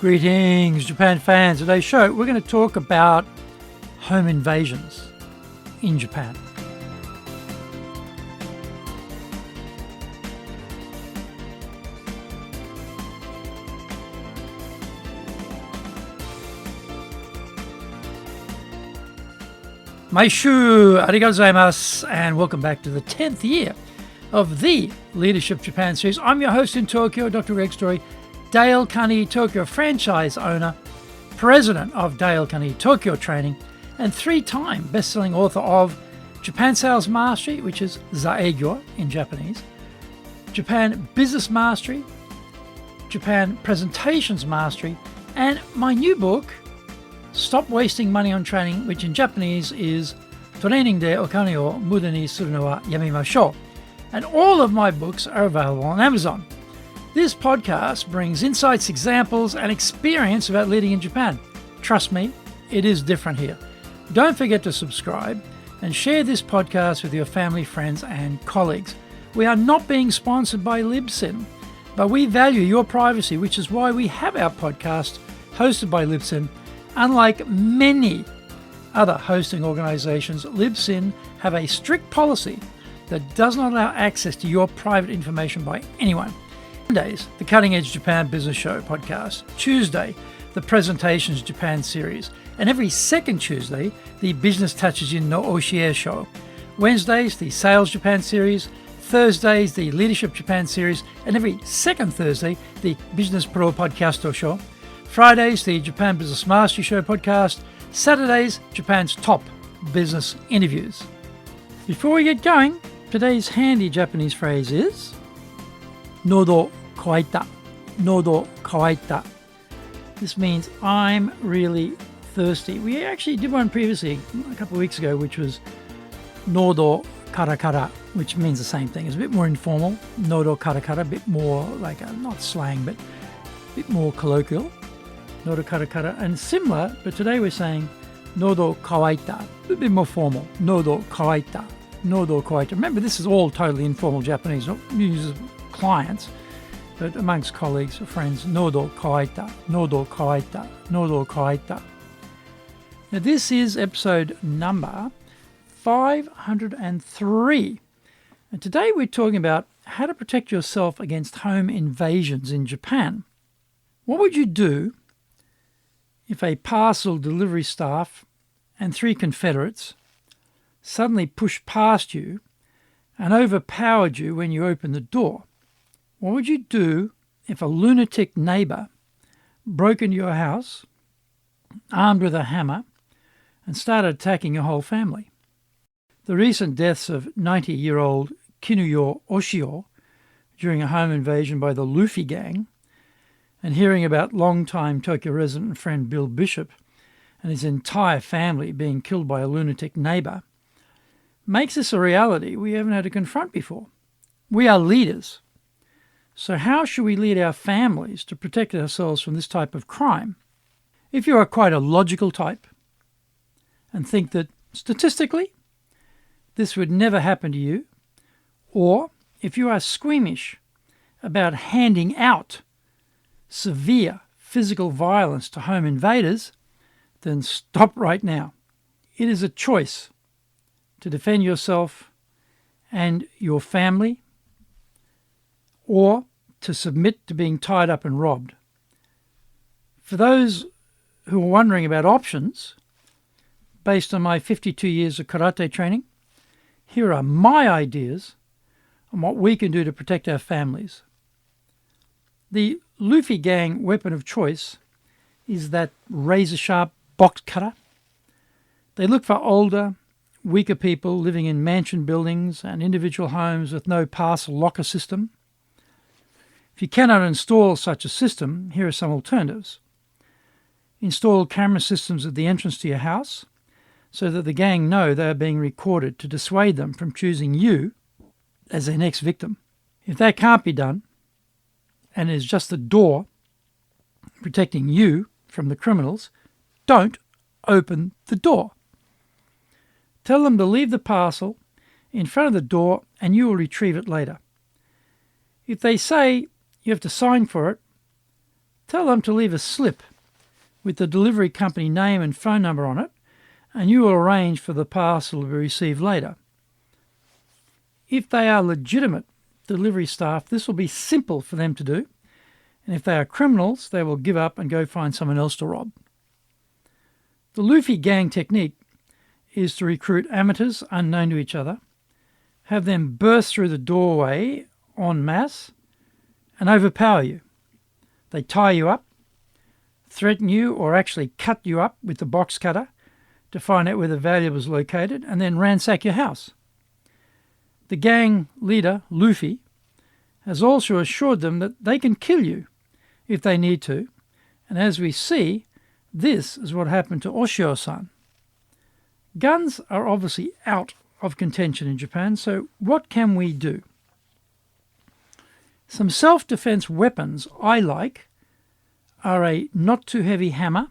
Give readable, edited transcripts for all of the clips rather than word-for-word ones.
Greetings, Japan fans. Today's show, we're going to talk about home invasions in Japan. Maishu, arigatou gozaimasu, and welcome back to the 10th year of the Leadership Japan series. I'm your host in Tokyo, Dr. Greg Story, Dale Carnegie Tokyo franchise owner, president of Dale Carnegie Tokyo Training, and three-time best-selling author of Japan Sales Mastery, which is Zaegyo in Japanese, Japan Business Mastery, Japan Presentations Mastery, and my new book, Stop Wasting Money on Training, which in Japanese is Training de Okane o Muda ni suru no wa yamimashou. And all of my books are available on Amazon. This podcast brings insights, examples, and experience about leading in Japan. Trust me, it is different here. Don't forget to subscribe and share this podcast with your family, friends, and colleagues. We are not being sponsored by Libsyn, but we value your privacy, which is why we have our podcast hosted by Libsyn. Unlike many other hosting organizations, Libsyn have a strict policy that does not allow access to your private information by anyone. Mondays, the Cutting Edge Japan Business Show podcast. Tuesday, the Presentations Japan series. And every second Tuesday, the Business Touches in no Oshio show. Wednesdays, the Sales Japan series. Thursdays, the Leadership Japan series. And every second Thursday, the Business Pro Podcasto show. Fridays, the Japan Business Mastery Show podcast. Saturdays, Japan's top business interviews. Before we get going, today's handy Japanese phrase is Nodo kawaita. Nodo kawaita. This means I'm really thirsty. We actually did one previously, a couple of weeks ago, which was Nodo karakara, which means the same thing. It's a bit more informal. Nodo karakara, a bit more like not slang, but a bit more colloquial. Nodo karakara, and similar, but today we're saying Nodo kawaita, a bit more formal. Nodo kawaita, Nodo kawaita. Remember, this is all totally informal Japanese, not used as clients, but amongst colleagues or friends. Nodo kawaita, Nodo kawaita, Nodo kawaita. Now, this is episode number 503, and today we're talking about how to protect yourself against home invasions in Japan. What would you do if a parcel delivery staff and three confederates suddenly pushed past you and overpowered you when you opened the door? What would you do if a lunatic neighbour broke into your house, armed with a hammer, and started attacking your whole family? The recent deaths of 90-year-old Kinuyo Oshio during a home invasion by the Luffy Gang, and hearing about long-time Tokyo resident and friend Bill Bishop and his entire family being killed by a lunatic neighbour, makes this a reality we haven't had to confront before. We are leaders. So how should we lead our families to protect ourselves from this type of crime? If you are quite a logical type and think that statistically this would never happen to you, or if you are squeamish about handing out severe physical violence to home invaders, then stop right now. It is a choice to defend yourself and your family, or to submit to being tied up and robbed. For those who are wondering about options, based on my 52 years of karate training, here are my ideas on what we can do to protect our families. The Luffy Gang weapon of choice is that razor-sharp box cutter. They look for older, weaker people living in mansion buildings and individual homes with no parcel locker system. If you cannot install such a system, here are some alternatives. Install camera systems at the entrance to your house so that the gang know they are being recorded to dissuade them from choosing you as their next victim. If that can't be done, and is just the door protecting you from the criminals, don't open the door. Tell them to leave the parcel in front of the door and you will retrieve it later. If they say you have to sign for it, tell them to leave a slip with the delivery company name and phone number on it, and you will arrange for the parcel to be received later. If they are legitimate delivery staff, this will be simple for them to do, and if they are criminals, they will give up and go find someone else to rob. The Luffy Gang technique is to recruit amateurs unknown to each other, have them burst through the doorway en masse, and overpower you. They tie you up, threaten you, or actually cut you up with the box cutter to find out where the valuable is located, and then ransack your house. The gang leader, Luffy, has also assured them that they can kill you if they need to, and as we see, this is what happened to Oshio-san. Guns are obviously out of contention in Japan, so what can we do? Some self-defense weapons I like are a not-too-heavy hammer,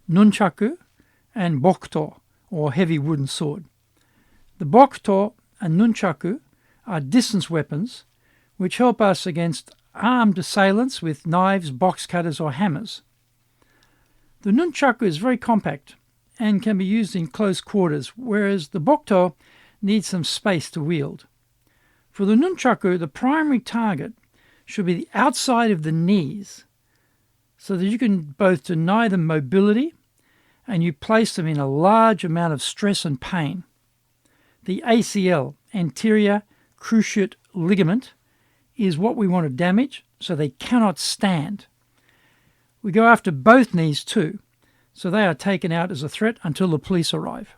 nunchaku, and bokuto, or heavy wooden sword. The bokuto and nunchaku are distance weapons which help us against armed assailants with knives, box cutters, or hammers. The nunchaku is very compact and can be used in close quarters, whereas the bokuto needs some space to wield. For the nunchaku, the primary target should be the outside of the knees, so that you can both deny them mobility and you place them in a large amount of stress and pain. The ACL, anterior cruciate ligament, is what we want to damage so they cannot stand. We go after both knees too, so they are taken out as a threat until the police arrive.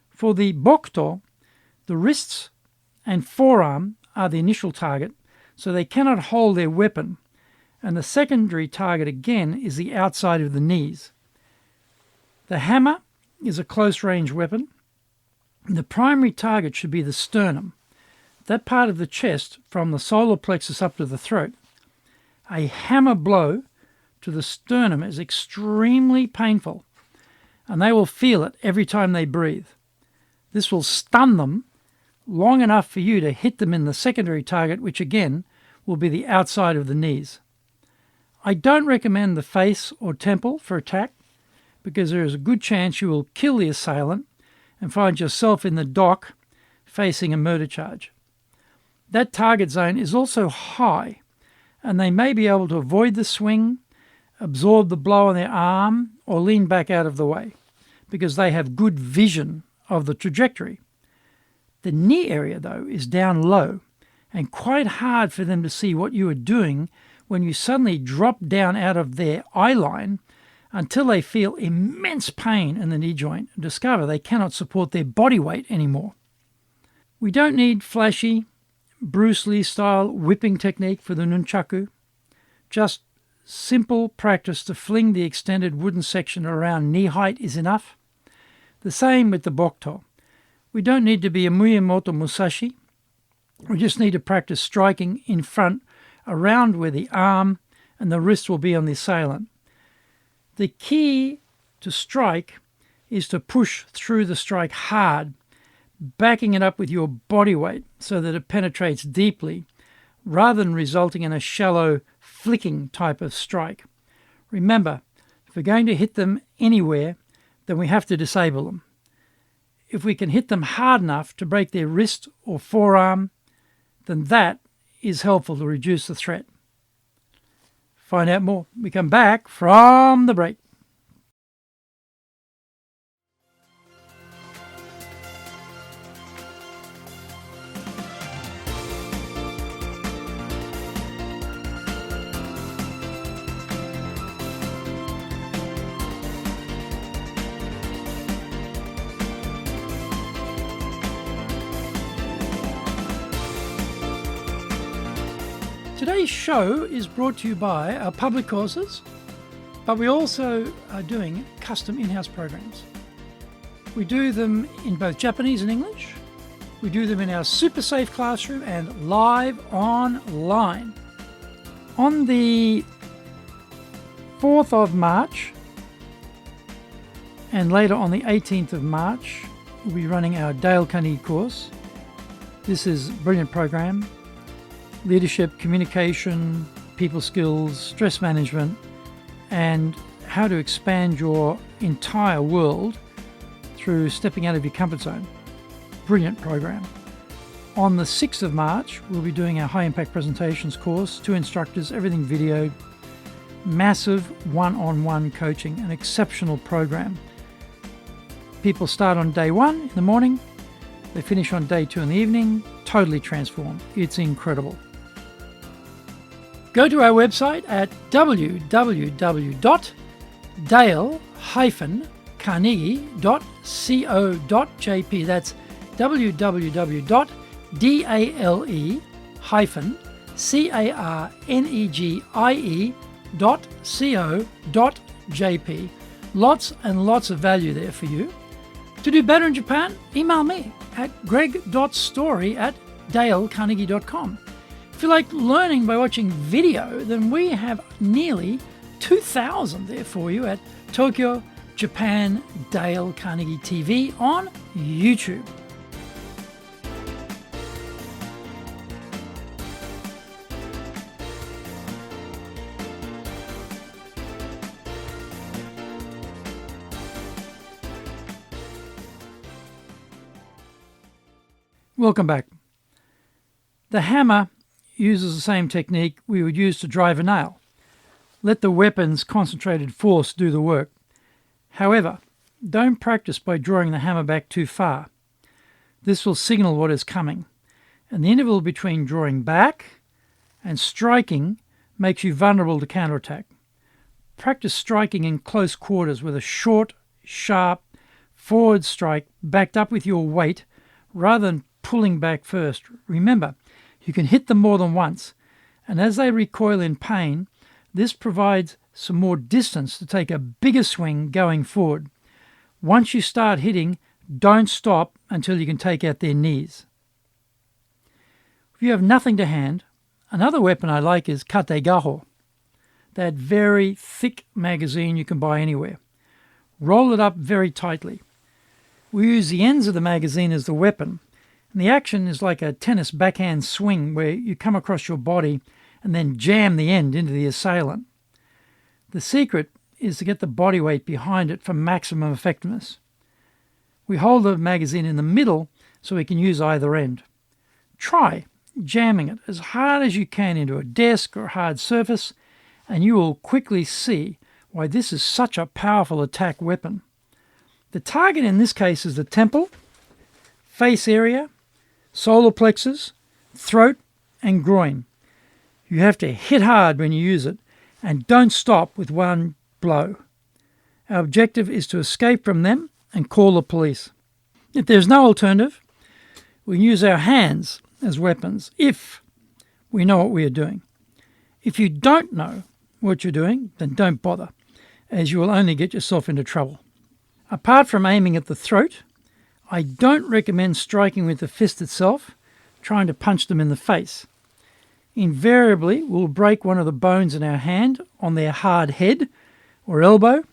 For the bokuto, the wrists and forearm are the initial target, so they cannot hold their weapon, and the secondary target again is the outside of the knees. The hammer is a close-range weapon. The primary target should be the sternum, that part of the chest from the solar plexus up to the throat. A hammer blow to the sternum is extremely painful, and they will feel it every time they breathe. This will stun them long enough for you to hit them in the secondary target, which again will be the outside of the knees. I don't recommend the face or temple for attack, because there is a good chance you will kill the assailant and find yourself in the dock facing a murder charge. That target zone is also high, and they may be able to avoid the swing, absorb the blow on their arm, or lean back out of the way, because they have good vision of the trajectory. The knee area, though, is down low, and quite hard for them to see what you are doing when you suddenly drop down out of their eye line until they feel immense pain in the knee joint and discover they cannot support their body weight anymore. We don't need flashy, Bruce Lee-style whipping technique for the nunchaku. Just simple practice to fling the extended wooden section around knee height is enough. The same with the bokuto. We don't need to be a Miyamoto Musashi. We just need to practice striking in front around where the arm and the wrist will be on the assailant. The key to strike is to push through the strike hard, backing it up with your body weight so that it penetrates deeply, rather than resulting in a shallow flicking type of strike. Remember, if we're going to hit them anywhere, then we have to disable them. If we can hit them hard enough to break their wrist or forearm, then that is helpful to reduce the threat. Find out more. We come back from the break. Today's show is brought to you by our public courses, but we also are doing custom in-house programs. We do them in both Japanese and English. We do them in our super safe classroom and live online. On the 4th of March and later on the 18th of March, we'll be running our Dale Carnegie course. This is a brilliant program. Leadership, communication, people skills, stress management, and how to expand your entire world through stepping out of your comfort zone. Brilliant program. On the 6th of March, we'll be doing our high impact presentations course, 2 instructors, everything videoed, massive one-on-one coaching, an exceptional program. People start on day 1 in the morning, they finish on day 2 in the evening, totally transformed. It's incredible. Go to our website at www.dale-carnegie.co.jp. That's www.dale-carnegie.co.jp. Lots and lots of value there for you. To do better in Japan, email me at greg.story@dalecarnegie.com. If you like learning by watching video, then we have nearly 2,000 there for you at Tokyo, Japan, Dale Carnegie TV on YouTube. Welcome back. The hammer uses the same technique we would use to drive a nail. Let the weapon's concentrated force do the work. However, don't practice by drawing the hammer back too far. This will signal what is coming, and the interval between drawing back and striking makes you vulnerable to counterattack. Practice striking in close quarters with a short, sharp, forward strike backed up with your weight rather than pulling back first. Remember, you can hit them more than once, and as they recoil in pain, this provides some more distance to take a bigger swing going forward. Once you start hitting, don't stop until you can take out their knees. If you have nothing to hand, another weapon I like is kategaho, that very thick magazine you can buy anywhere. Roll it up very tightly. We use the ends of the magazine as the weapon, and the action is like a tennis backhand swing where you come across your body and then jam the end into the assailant. The secret is to get the body weight behind it for maximum effectiveness. We hold the magazine in the middle so we can use either end. Try jamming it as hard as you can into a desk or a hard surface, and you will quickly see why this is such a powerful attack weapon. The target in this case is the temple, face area, solar plexus, throat, and groin. You have to hit hard when you use it, and don't stop with one blow. Our objective is to escape from them and call the police. If there's no alternative, we use our hands as weapons if we know what we are doing. If you don't know what you're doing, then don't bother, as you will only get yourself into trouble. Apart from aiming at the throat, I don't recommend striking with the fist itself, trying to punch them in the face. Invariably, we'll break one of the bones in our hand on their hard head or elbow,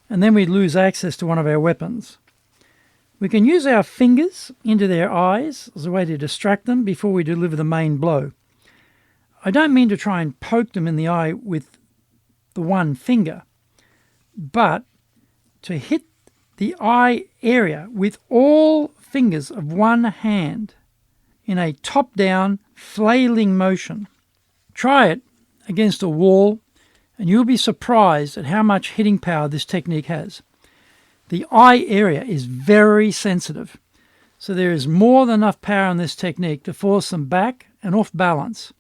and then we lose access to one of our weapons. We can use our fingers into their eyes as a way to distract them before we deliver the main blow. I don't mean to try and poke them in the eye with the one finger, but to hit the eye area with all fingers of one hand in a top-down flailing motion. Try it against a wall and you'll be surprised at how much hitting power this technique has. The eye area is very sensitive, so there is more than enough power in this technique to force them back and off balance.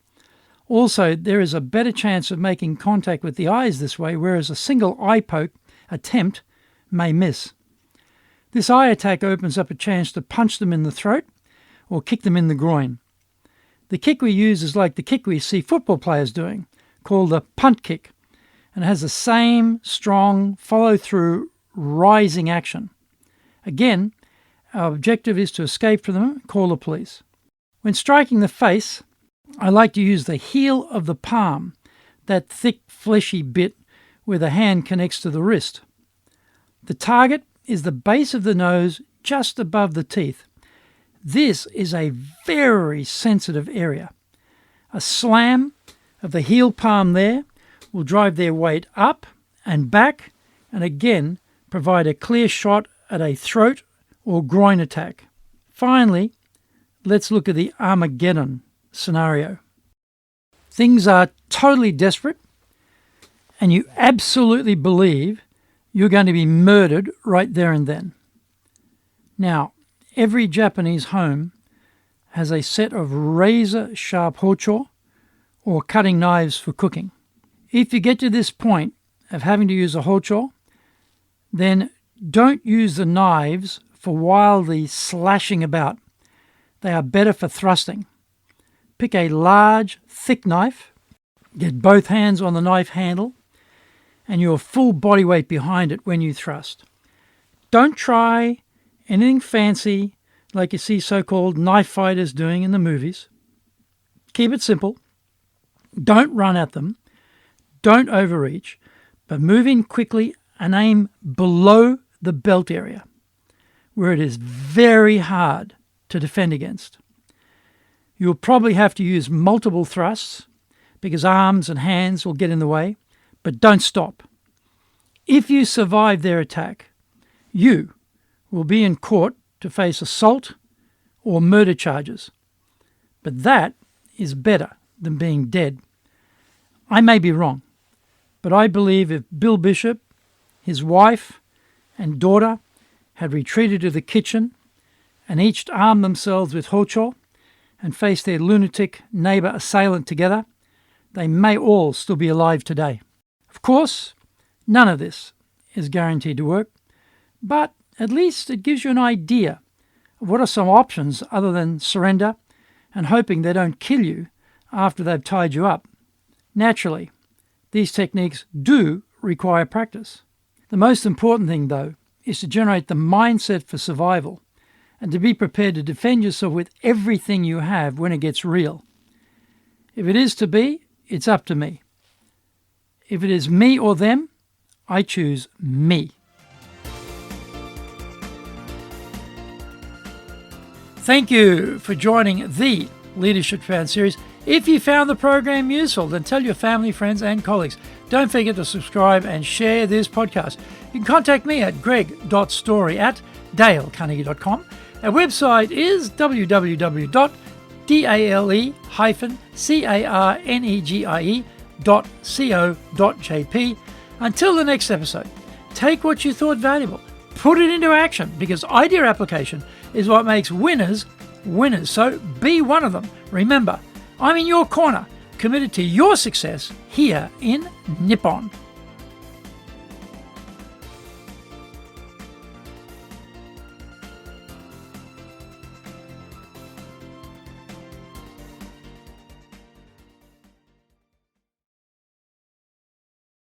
Also, there is a better chance of making contact with the eyes this way, whereas a single eye poke attempt may miss. This eye attack opens up a chance to punch them in the throat or kick them in the groin. The kick we use is like the kick we see football players doing, called a punt kick, and has the same strong follow-through rising action. Again, our objective is to escape from them and call the police. When striking the face, I like to use the heel of the palm, that thick fleshy bit where the hand connects to the wrist. The target is the base of the nose just above the teeth. This is a very sensitive area. A slam, of the heel palm there will drive their weight up and back, and again provide a clear shot at a throat or groin attack. Finally, let's look at the Armageddon scenario. Things are totally desperate, and you absolutely believe you're going to be murdered right there and then. Now, every Japanese home has a set of razor-sharp hocho, or cutting knives for cooking. If you get to this point of having to use a hocho, then don't use the knives for wildly slashing about. They are better for thrusting. Pick a large, thick knife, get both hands on the knife handle, and your full body weight behind it when you thrust. Don't try anything fancy like you see so-called knife fighters doing in the movies. Keep it simple. Don't run at them. Don't overreach, but move in quickly and aim below the belt area, where it is very hard to defend against. You'll probably have to use multiple thrusts because arms and hands will get in the way, but don't stop. If you survive their attack, you will be in court to face assault or murder charges. But that is better than being dead. I may be wrong, but I believe if Bill Bishop, his wife and daughter had retreated to the kitchen and each armed themselves with hocho and faced their lunatic neighbour assailant together, they may all still be alive today. Of course, none of this is guaranteed to work, but at least it gives you an idea of what are some options other than surrender and hoping they don't kill you after they've tied you up. Naturally, these techniques do require practice. The most important thing, though, is to generate the mindset for survival and to be prepared to defend yourself with everything you have when it gets real. If it is to be, it's up to me. If it is me or them, I choose me. Thank you for joining the Leadership Found series. If you found the program useful, then tell your family, friends, and colleagues. Don't forget to subscribe and share this podcast. You can contact me at greg.story@dalecarnegie.com. Our website is www.dale-carnegie.co.jp. Until the next episode, take what you thought valuable, put it into action, because idea application is what makes winners winners. So be one of them. Remember, I'm in your corner, committed to your success here in Nippon.